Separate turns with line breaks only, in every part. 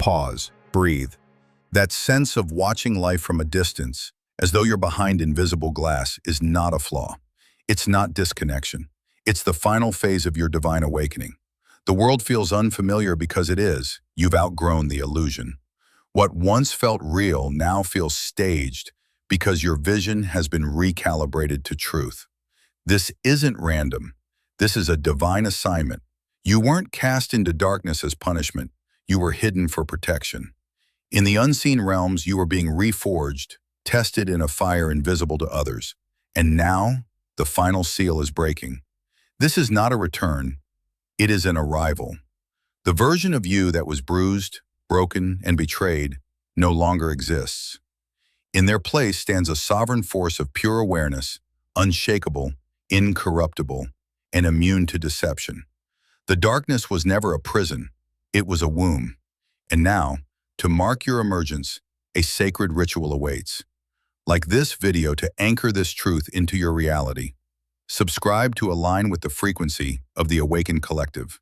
Pause. Breathe. That sense of watching life from a distance, as though you're behind invisible glass, is not a flaw. It's not disconnection. It's the final phase of your divine awakening. The world feels unfamiliar because it is. You've outgrown the illusion. What once felt real now feels staged because your vision has been recalibrated to truth. This isn't random. This is a divine assignment. You weren't cast into darkness as punishment. You were hidden for protection. In the unseen realms, you were being reforged, tested in a fire invisible to others. And now, the final seal is breaking. This is not a return. It is an arrival. The version of you that was bruised, broken, and betrayed no longer exists. In their place stands a sovereign force of pure awareness, unshakable, incorruptible, and immune to deception. The darkness was never a prison. It was a womb. And now, to mark your emergence, a sacred ritual awaits. Like this video to anchor this truth into your reality. Subscribe to align with the frequency of the Awakened Collective.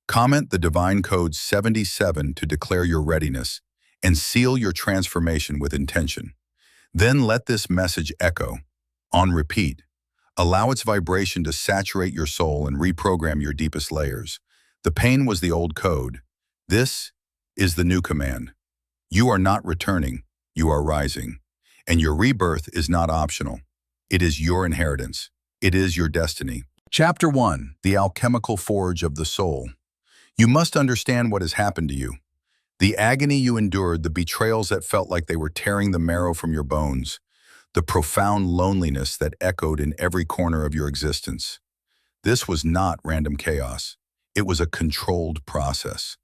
Comment the divine code 77 to declare your readiness and seal your transformation with intention. Then let this message echo, on repeat. Allow its vibration to saturate your soul and reprogram your deepest layers. The pain was the old code. This is the new command. You are not returning, you are rising. And your rebirth is not optional. It is your inheritance. It is your destiny. Chapter 1. The Alchemical Forge of the Soul. You must understand what has happened to you. The agony you endured, the betrayals that felt like they were tearing the marrow from your bones, the profound loneliness that echoed in every corner of your existence. This was not random chaos. It was a controlled process.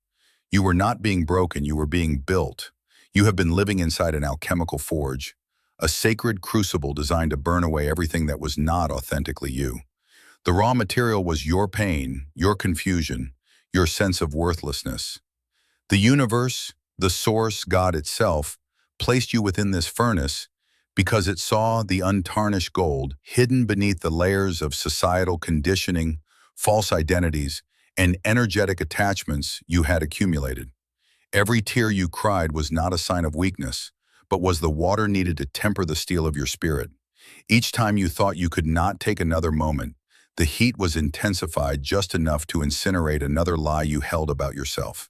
You were not being broken, you were being built. You have been living inside an alchemical forge, a sacred crucible designed to burn away everything that was not authentically you. The raw material was your pain, your confusion, your sense of worthlessness. The universe, the source, God itself, placed you within this furnace because it saw the untarnished gold hidden beneath the layers of societal conditioning, false identities, and energetic attachments you had accumulated. Every tear you cried was not a sign of weakness, but was the water needed to temper the steel of your spirit. Each time you thought you could not take another moment, the heat was intensified just enough to incinerate another lie you held about yourself.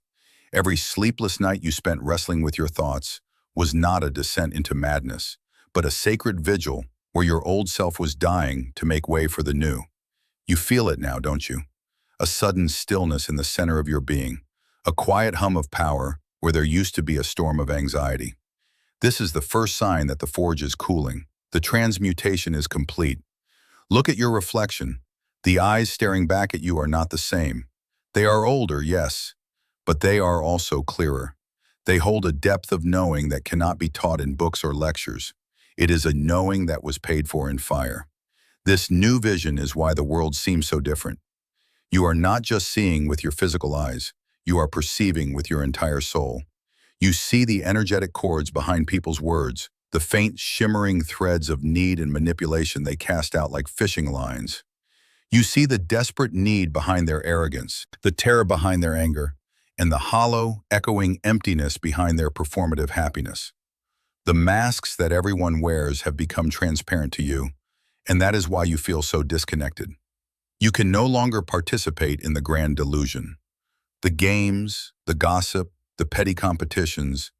Every sleepless night you spent wrestling with your thoughts was not a descent into madness, but a sacred vigil where your old self was dying to make way for the new. You feel it now, don't you? A sudden stillness in the center of your being, a quiet hum of power where there used to be a storm of anxiety. This is the first sign that the forge is cooling. The transmutation is complete. Look at your reflection. The eyes staring back at you are not the same. They are older, yes, but they are also clearer. They hold a depth of knowing that cannot be taught in books or lectures. It is a knowing that was paid for in fire. This new vision is why the world seems so different. You are not just seeing with your physical eyes, you are perceiving with your entire soul. You see the energetic chords behind people's words, the faint shimmering threads of need and manipulation they cast out like fishing lines. You see the desperate need behind their arrogance, the terror behind their anger, and the hollow, echoing emptiness behind their performative happiness. The masks that everyone wears have become transparent to you, and that is why you feel so disconnected. You can no longer participate in the grand delusion. The games, the gossip, the petty competitions,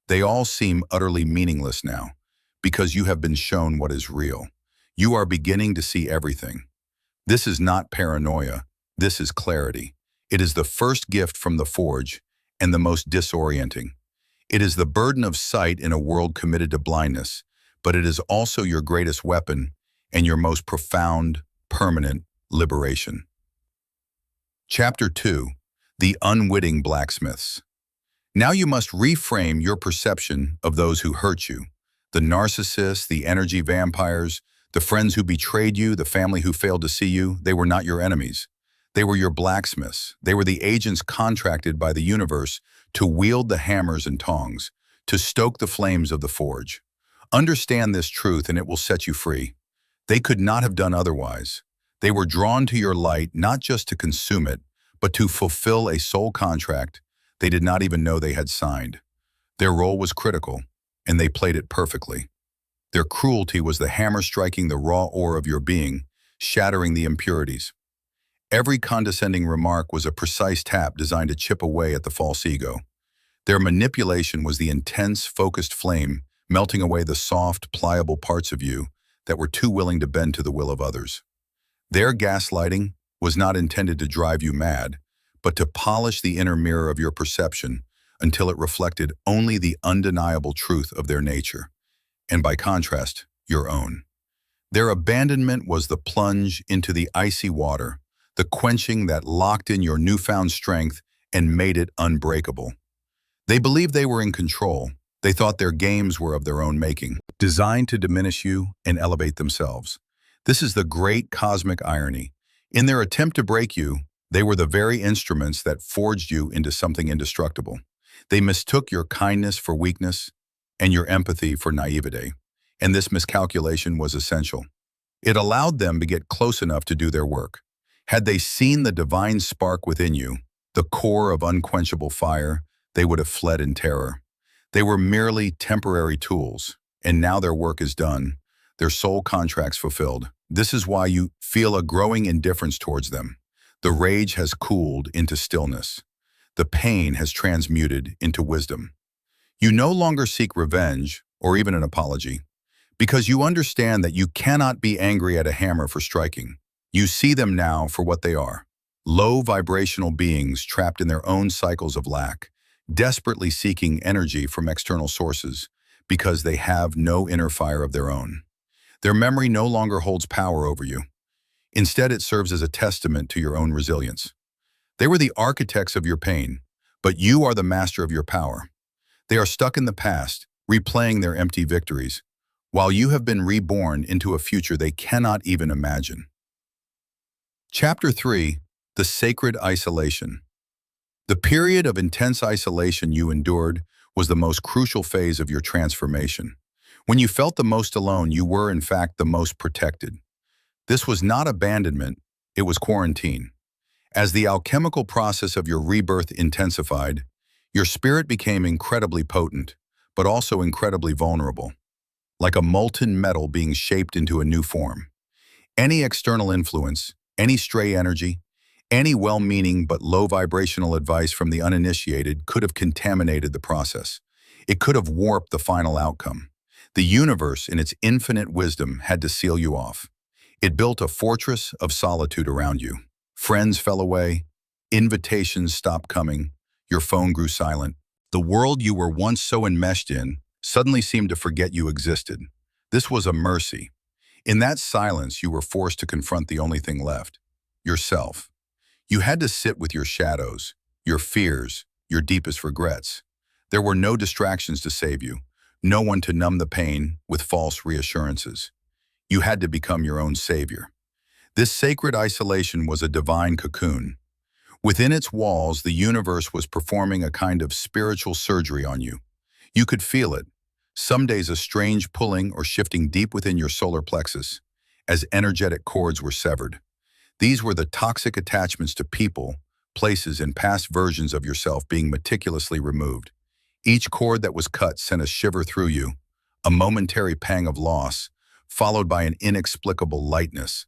they all seem utterly meaningless now, because you have been shown what is real. You are beginning to see everything. This is not paranoia, this is clarity. It is the first gift from the forge, and the most disorienting. It is the burden of sight in a world committed to blindness, but it is also your greatest weapon and your most profound, permanent liberation. Chapter 2. The Unwitting Blacksmiths. Now you must reframe your perception of those who hurt you. The narcissists, the energy vampires, the friends who betrayed you, the family who failed to see you, they were not your enemies. They were your blacksmiths. They were the agents contracted by the universe to wield the hammers and tongs, to stoke the flames of the forge. Understand this truth and it will set you free. They could not have done otherwise. They were drawn to your light not just to consume it, but to fulfill a soul contract they did not even know they had signed. Their role was critical, and they played it perfectly. Their cruelty was the hammer striking the raw ore of your being, shattering the impurities. Every condescending remark was a precise tap designed to chip away at the false ego. Their manipulation was the intense, focused flame, melting away the soft, pliable parts of you that were too willing to bend to the will of others. Their gaslighting was not intended to drive you mad, but to polish the inner mirror of your perception until it reflected only the undeniable truth of their nature, and by contrast, your own. Their abandonment was the plunge into the icy water, the quenching that locked in your newfound strength and made it unbreakable. They believed they were in control. They thought their games were of their own making, designed to diminish you and elevate themselves. This is the great cosmic irony. In their attempt to break you, they were the very instruments that forged you into something indestructible. They mistook your kindness for weakness and your empathy for naivete, and this miscalculation was essential. It allowed them to get close enough to do their work. Had they seen the divine spark within you, the core of unquenchable fire, they would have fled in terror. They were merely temporary tools, and now their work is done, their soul contracts fulfilled. This is why you feel a growing indifference towards them. The rage has cooled into stillness. The pain has transmuted into wisdom. You no longer seek revenge or even an apology, because you understand that you cannot be angry at a hammer for striking. You see them now for what they are: low vibrational beings trapped in their own cycles of lack, desperately seeking energy from external sources because they have no inner fire of their own. Their memory no longer holds power over you. Instead, it serves as a testament to your own resilience. They were the architects of your pain, but you are the master of your power. They are stuck in the past, replaying their empty victories, while you have been reborn into a future they cannot even imagine. Chapter 3: The Sacred Isolation. The period of intense isolation you endured was the most crucial phase of your transformation. When you felt the most alone, you were, in fact, the most protected. This was not abandonment, it was quarantine. As the alchemical process of your rebirth intensified, your spirit became incredibly potent, but also incredibly vulnerable, like a molten metal being shaped into a new form. Any external influence, any stray energy, any well-meaning but low-vibrational advice from the uninitiated could have contaminated the process. It could have warped the final outcome. The universe, in its infinite wisdom, had to seal you off. It built a fortress of solitude around you. Friends fell away, invitations stopped coming, your phone grew silent. The world you were once so enmeshed in suddenly seemed to forget you existed. This was a mercy. In that silence, you were forced to confront the only thing left: yourself. You had to sit with your shadows, your fears, your deepest regrets. There were no distractions to save you, no one to numb the pain with false reassurances. You had to become your own savior. This sacred isolation was a divine cocoon. Within its walls, the universe was performing a kind of spiritual surgery on you. You could feel it, some days a strange pulling or shifting deep within your solar plexus, as energetic cords were severed. These were the toxic attachments to people, places, and past versions of yourself being meticulously removed. Each cord that was cut sent a shiver through you, a momentary pang of loss, followed by an inexplicable lightness.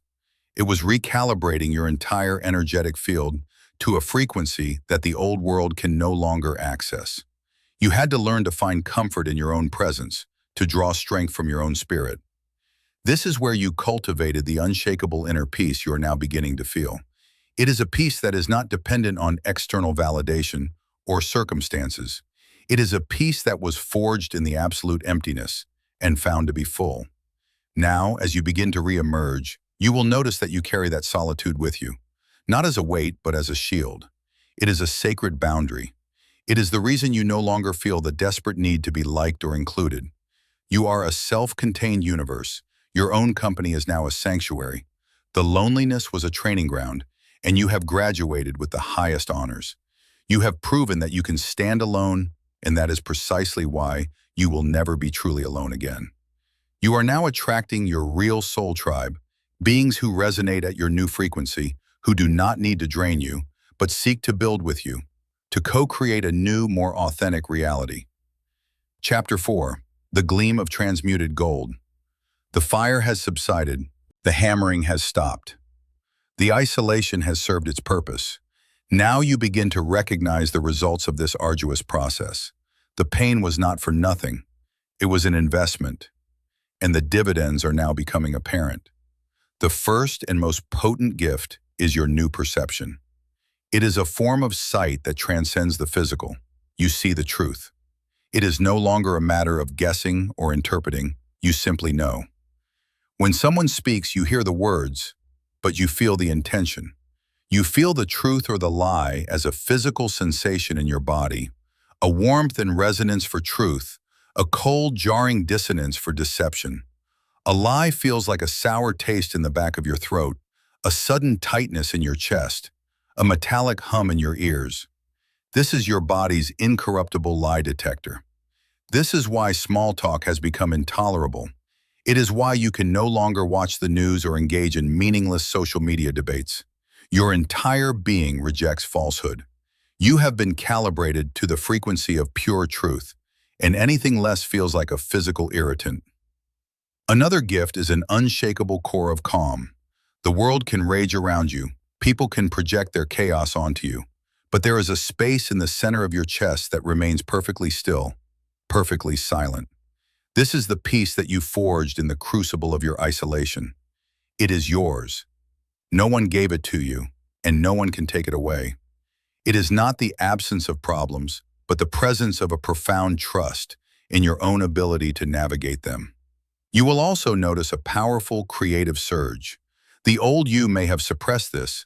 It was recalibrating your entire energetic field to a frequency that the old world can no longer access. You had to learn to find comfort in your own presence, to draw strength from your own spirit. This is where you cultivated the unshakable inner peace you are now beginning to feel. It is a peace that is not dependent on external validation or circumstances. It is a peace that was forged in the absolute emptiness and found to be full. Now, as you begin to re-emerge, you will notice that you carry that solitude with you, not as a weight, but as a shield. It is a sacred boundary. It is the reason you no longer feel the desperate need to be liked or included. You are a self-contained universe. Your own company is now a sanctuary. The loneliness was a training ground, and you have graduated with the highest honors. You have proven that you can stand alone, and that is precisely why you will never be truly alone again. You are now attracting your real soul tribe, beings who resonate at your new frequency, who do not need to drain you, but seek to build with you. to co-create a new, more authentic reality. Chapter 4. The Gleam of Transmuted Gold. The fire has subsided. The hammering has stopped. The isolation has served its purpose. Now you begin to recognize the results of this arduous process. The pain was not for nothing. It was an investment, and the dividends are now becoming apparent. The first and most potent gift is your new perception. It is a form of sight that transcends the physical. You see the truth. It is no longer a matter of guessing or interpreting. You simply know. When someone speaks, you hear the words, but you feel the intention. You feel the truth or the lie as a physical sensation in your body, a warmth and resonance for truth, a cold, jarring dissonance for deception. A lie feels like a sour taste in the back of your throat, a sudden tightness in your chest, a metallic hum in your ears. This is your body's incorruptible lie detector. This is why small talk has become intolerable. It is why you can no longer watch the news or engage in meaningless social media debates. Your entire being rejects falsehood. You have been calibrated to the frequency of pure truth, and anything less feels like a physical irritant. Another gift is an unshakable core of calm. The world can rage around you. People can project their chaos onto you. But there is a space in the center of your chest that remains perfectly still, perfectly silent. This is the peace that you forged in the crucible of your isolation. It is yours. No one gave it to you, and no one can take it away. It is not the absence of problems, but the presence of a profound trust in your own ability to navigate them. You will also notice a powerful creative surge. The old you may have suppressed this,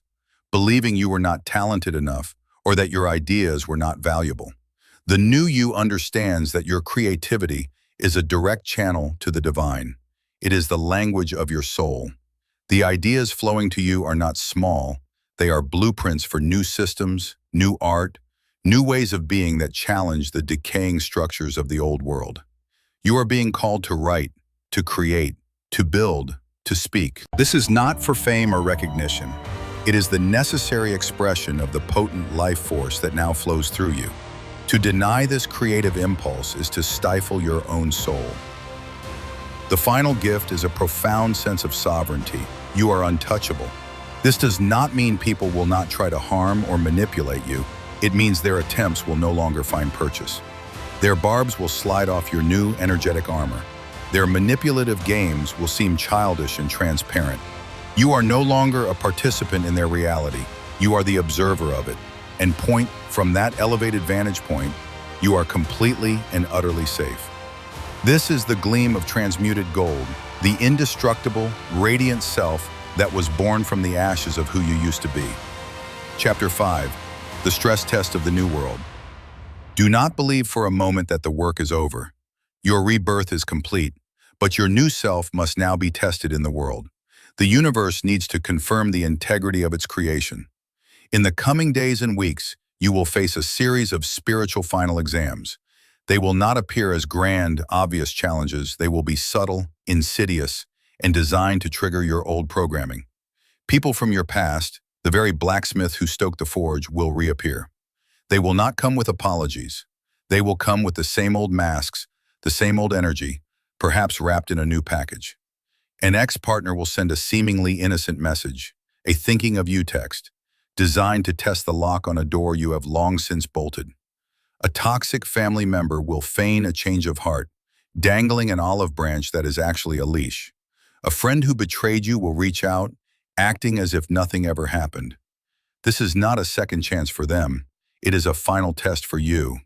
believing you were not talented enough or that your ideas were not valuable. The new you understands that your creativity is a direct channel to the divine. It is the language of your soul. The ideas flowing to you are not small. They are blueprints for new systems, new art, new ways of being that challenge the decaying structures of the old world. You are being called to write, to create, to build, to speak. This is not for fame or recognition. It is the necessary expression of the potent life force that now flows through you. To deny this creative impulse is to stifle your own soul. The final gift is a profound sense of sovereignty. You are untouchable. This does not mean people will not try to harm or manipulate you. It means their attempts will no longer find purchase. Their barbs will slide off your new energetic armor. Their manipulative games will seem childish and transparent. You are no longer a participant in their reality. You are the observer of it. And from that elevated vantage point, you are completely and utterly safe. This is the gleam of transmuted gold, the indestructible, radiant self that was born from the ashes of who you used to be. Chapter 5. The stress test of the new world. Do not believe for a moment that the work is over. Your rebirth is complete, but your new self must now be tested in the world. The universe needs to confirm the integrity of its creation. In the coming days and weeks, you will face a series of spiritual final exams. They will not appear as grand, obvious challenges. They will be subtle, insidious, and designed to trigger your old programming. People from your past, the very blacksmith who stoked the forge, will reappear. They will not come with apologies. They will come with the same old masks, the same old energy, perhaps wrapped in a new package. An ex-partner will send a seemingly innocent message, a thinking of you text, designed to test the lock on a door you have long since bolted. A toxic family member will feign a change of heart, dangling an olive branch that is actually a leash. A friend who betrayed you will reach out, acting as if nothing ever happened. This is not a second chance for them. It is a final test for you.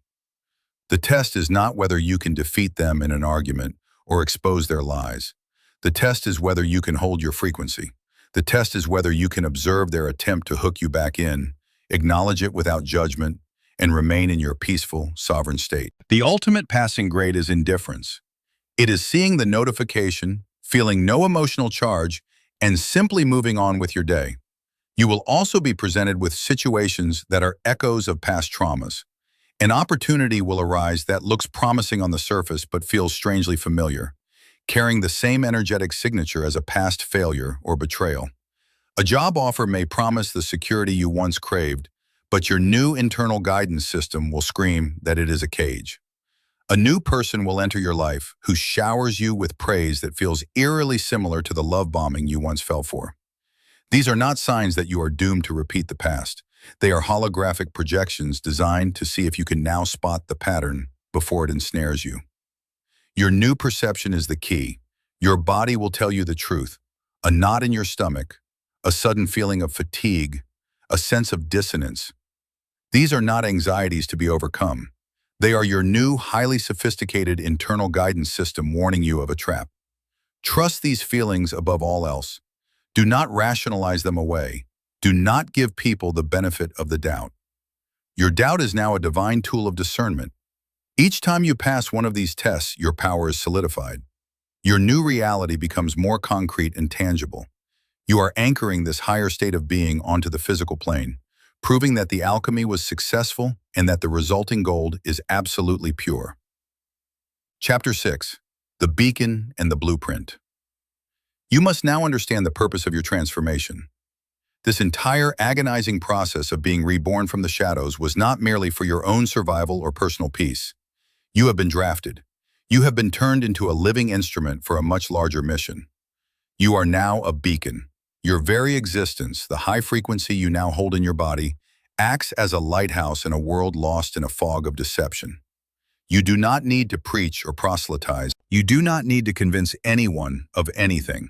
The test is not whether you can defeat them in an argument or expose their lies. The test is whether you can hold your frequency. The test is whether you can observe their attempt to hook you back in, acknowledge it without judgment, and remain in your peaceful, sovereign state. The ultimate passing grade is indifference. It is seeing the notification, feeling no emotional charge, and simply moving on with your day. You will also be presented with situations that are echoes of past traumas. An opportunity will arise that looks promising on the surface but feels strangely familiar, carrying the same energetic signature as a past failure or betrayal. A job offer may promise the security you once craved, but your new internal guidance system will scream that it is a cage. A new person will enter your life who showers you with praise that feels eerily similar to the love bombing you once fell for. These are not signs that you are doomed to repeat the past. They are holographic projections designed to see if you can now spot the pattern before it ensnares you. Your new perception is the key. Your body will tell you the truth. A knot in your stomach, a sudden feeling of fatigue, a sense of dissonance. These are not anxieties to be overcome. They are your new, highly sophisticated internal guidance system warning you of a trap. Trust these feelings above all else. Do not rationalize them away. Do not give people the benefit of the doubt. Your doubt is now a divine tool of discernment. Each time you pass one of these tests, your power is solidified. Your new reality becomes more concrete and tangible. You are anchoring this higher state of being onto the physical plane, proving that the alchemy was successful and that the resulting gold is absolutely pure. Chapter 6. The Beacon and the Blueprint. You must now understand the purpose of your transformation. This entire agonizing process of being reborn from the shadows was not merely for your own survival or personal peace. You have been drafted. You have been turned into a living instrument for a much larger mission. You are now a beacon. Your very existence, the high frequency you now hold in your body, acts as a lighthouse in a world lost in a fog of deception. You do not need to preach or proselytize. You do not need to convince anyone of anything.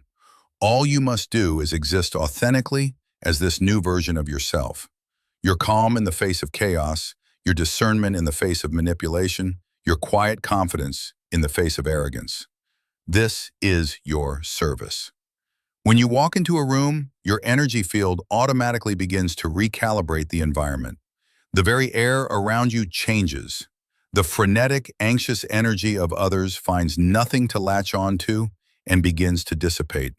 All you must do is exist authentically as this new version of yourself. Your calm in the face of chaos, your discernment in the face of manipulation, your quiet confidence in the face of arrogance. This is your service. When you walk into a room, your energy field automatically begins to recalibrate the environment. The very air around you changes. The frenetic, anxious energy of others finds nothing to latch on to and begins to dissipate.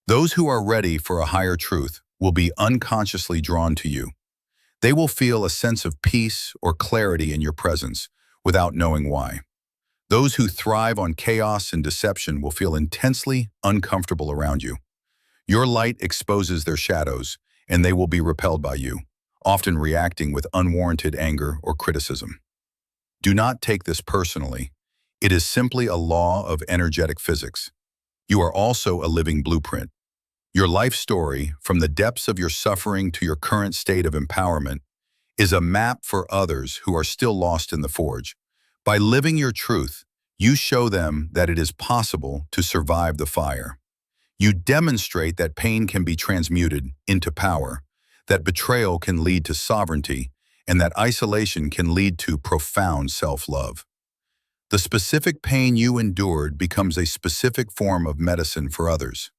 Those who are ready for a higher truth will be unconsciously drawn to you. They will feel a sense of peace or clarity in your presence without knowing why. Those who thrive on chaos and deception will feel intensely uncomfortable around you. Your light exposes their shadows, and they will be repelled by you, often reacting with unwarranted anger or criticism. Do not take this personally. It is simply a law of energetic physics. You are also a living blueprint. Your life story, from the depths of your suffering to your current state of empowerment, is a map for others who are still lost in the forge. By living your truth, you show them that it is possible to survive the fire. You demonstrate that pain can be transmuted into power, that betrayal can lead to sovereignty, and that isolation can lead to profound self-love. The specific pain you endured becomes a specific form of medicine for others.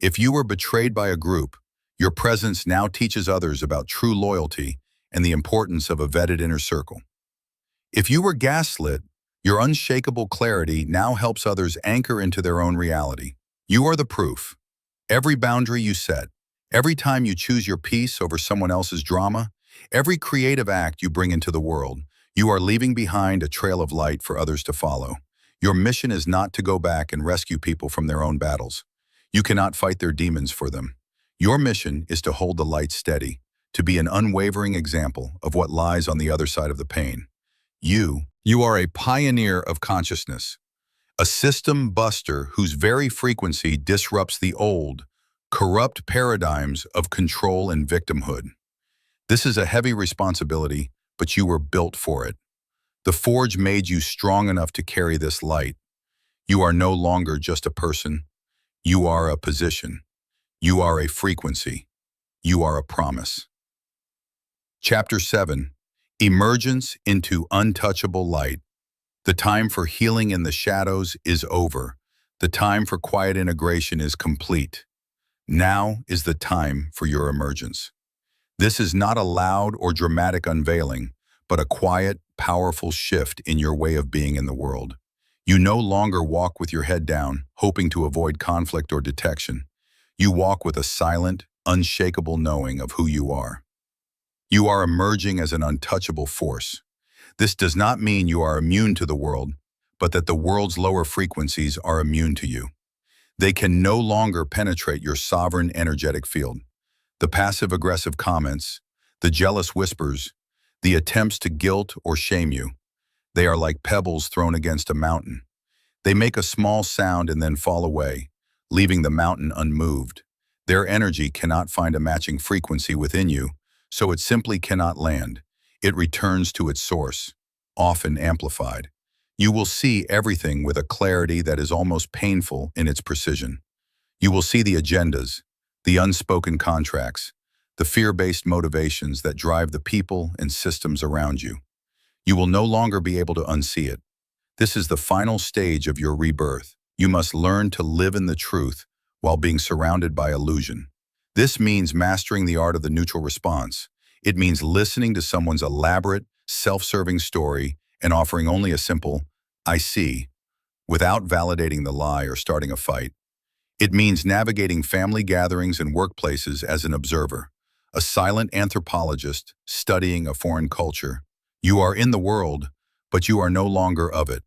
If you were betrayed by a group, your presence now teaches others about true loyalty and the importance of a vetted inner circle. If you were gaslit, your unshakable clarity now helps others anchor into their own reality. You are the proof. Every boundary you set, every time you choose your peace over someone else's drama, every creative act you bring into the world, you are leaving behind a trail of light for others to follow. Your mission is not to go back and rescue people from their own battles. You cannot fight their demons for them. Your mission is to hold the light steady, to be an unwavering example of what lies on the other side of the pain. You are a pioneer of consciousness, a system buster whose very frequency disrupts the old, corrupt paradigms of control and victimhood. This is a heavy responsibility, but you were built for it. The forge made you strong enough to carry this light. You are no longer just a person. You are a position. You are a frequency. You are a promise. Chapter 7. Emergence into untouchable light. The time for healing in the shadows is over. The time for quiet integration is complete. Now is the time for your emergence. This is not a loud or dramatic unveiling, but a quiet, powerful shift in your way of being in the world. You no longer walk with your head down, hoping to avoid conflict or detection. You walk with a silent, unshakable knowing of who you are. You are emerging as an untouchable force. This does not mean you are immune to the world, but that the world's lower frequencies are immune to you. They can no longer penetrate your sovereign energetic field. The passive-aggressive comments, The jealous whispers, the attempts to guilt or shame you. They are like pebbles thrown against a mountain. They make a small sound and then fall away, leaving the mountain unmoved. Their energy cannot find a matching frequency within you, so it simply cannot land. It returns to its source, often amplified. You will see everything with a clarity that is almost painful in its precision. You will see the agendas, the unspoken contracts, the fear-based motivations that drive the people and systems around you. You will no longer be able to unsee it. This is the final stage of your rebirth. You must learn to live in the truth while being surrounded by illusion. This means mastering the art of the neutral response. It means listening to someone's elaborate, self-serving story and offering only a simple, "I see," without validating the lie or starting a fight. It means navigating family gatherings and workplaces as an observer, a silent anthropologist studying a foreign culture. You are in the world, but you are no longer of it.